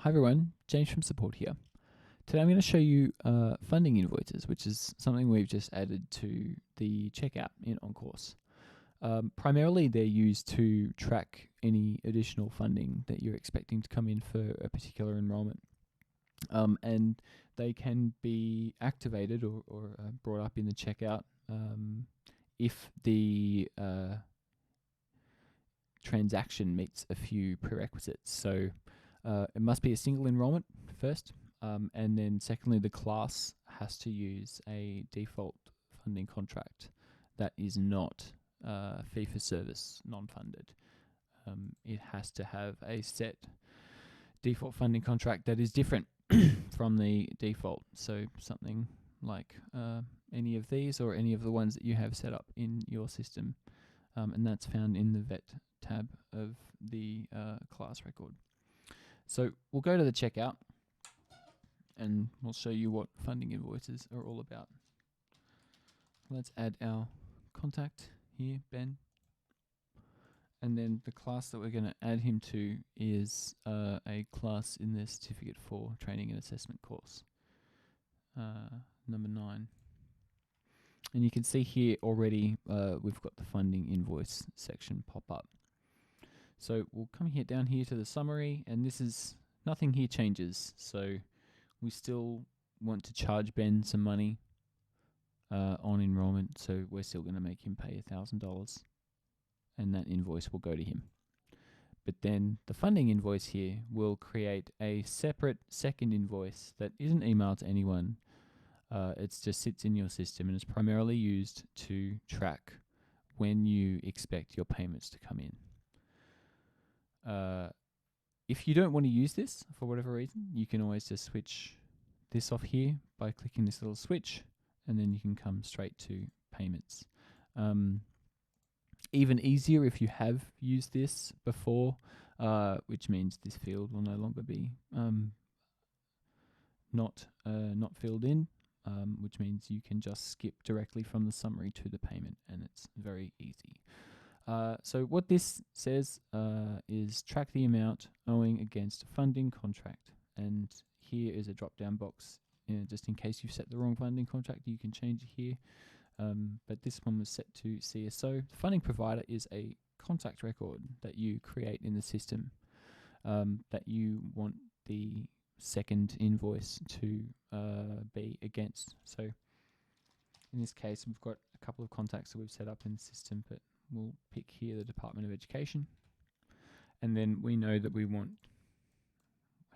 Hi everyone, James from support here. Today I'm going to show you funding invoices, which is something we've just added to the checkout in onCourse. Primarily they're used to track any additional funding that you're expecting to come in for a particular enrollment. And they can be activated or brought up in the checkout if the transaction meets a few prerequisites. So it must be a single enrollment first, and then secondly, the class has to use a default funding contract that is not fee-for-service, non-funded. It has to have a set default funding contract that is different from the default. So something like any of these or any of the ones that you have set up in your system, and that's found in the vet tab of the class record. So we'll go to the checkout and we'll show you what funding invoices are all about. Let's add our contact here, Ben. And then the class that we're going to add him to is a class in the Certificate 4 Training and Assessment course, number 9. And you can see here already we've got the funding invoice section pop up. So we'll come here down here to the summary, and this is nothing here changes. So we still want to charge Ben some money on enrollment, so we're still going to make him pay $1,000, and that invoice will go to him. But then the funding invoice here will create a separate second invoice that isn't emailed to anyone. It just sits in your system and is primarily used to track when you expect your payments to come in. If you don't want to use this for whatever reason, you can always just switch this off here by clicking this little switch, and then you can come straight to payments. Even easier if you have used this before, which means this field will no longer be not filled in, which means you can just skip directly from the summary to the payment, and it's very easy. So what this says is track the amount owing against a funding contract, and here is a drop-down box. Just in case you've set the wrong funding contract, you can change it here. But this one was set to CSO. The funding provider is a contact record that you create in the system that you want the second invoice to be against. So in this case, we've got a couple of contacts that we've set up in the system, but we'll pick here the Department of Education, and then we know that we want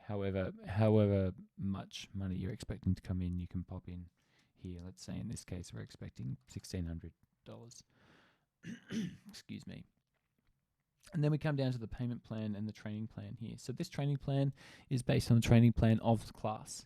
however much money you're expecting to come in, you can pop in here. Let's say in this case we're expecting $1,600. Excuse me. And then we come down to the payment plan and the training plan here. So this training plan is based on the training plan of the class,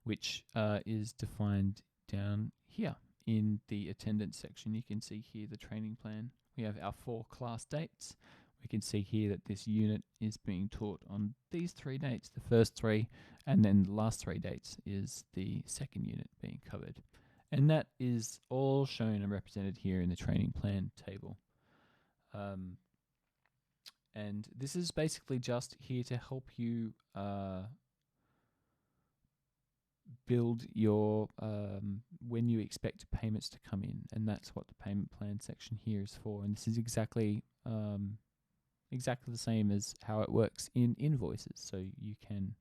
which is defined down here in the attendance section. You can see here the training plan. We have our 4 class dates. We can see here that this unit is being taught on these 3 dates, the first 3, and then the last 3 dates is the second unit being covered. And that is all shown and represented here in the training plan table. And this is basically just here to help you build your when you expect payments to come in, and that's what the payment plan section here is for. And this is exactly the same as how it works in invoices. So you can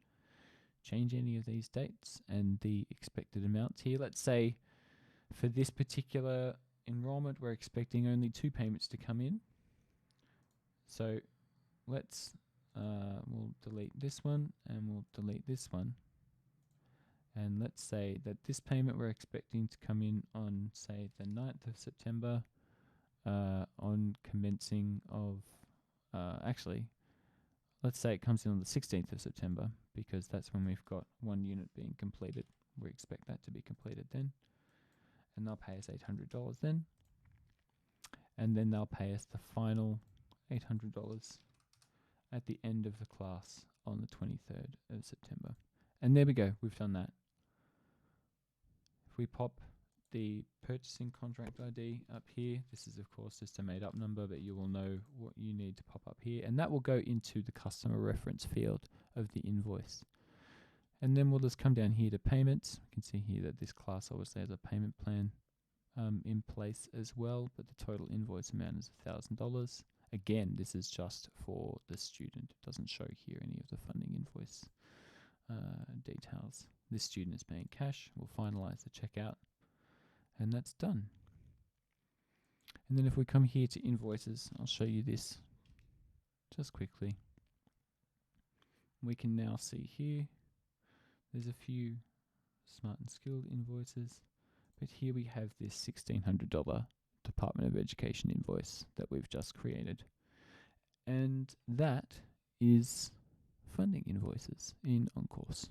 change any of these dates and the expected amounts here. Let's say for this particular enrollment we're expecting only 2 payments to come in. So let's we'll delete this one and we'll delete this one. And let's say that this payment we're expecting to come in on, say, the 9th of September, on commencing of, actually, let's say it comes in on the 16th of September, because that's when we've got 1 unit being completed. We expect that to be completed then. And they'll pay us $800 then. And then they'll pay us the final $800 at the end of the class on the 23rd of September. And there we go, we've done that. If we pop the purchasing contract ID up here, this is of course just a made up number, but you will know what you need to pop up here, and that will go into the customer reference field of the invoice. And then we'll just come down here to payments. We can see here that this class obviously has a payment plan in place as well, but the total invoice amount is $1,000. Again, this is just for the student. It doesn't show here any of the funding invoice details. This student is paying cash. We'll finalize the checkout, and that's done. And then if we come here to invoices, I'll show you this just quickly. We can now see here there's a few smart and skilled invoices, but here we have this $1,600 Department of Education invoice that we've just created. And that is Funding Invoices in onCourse.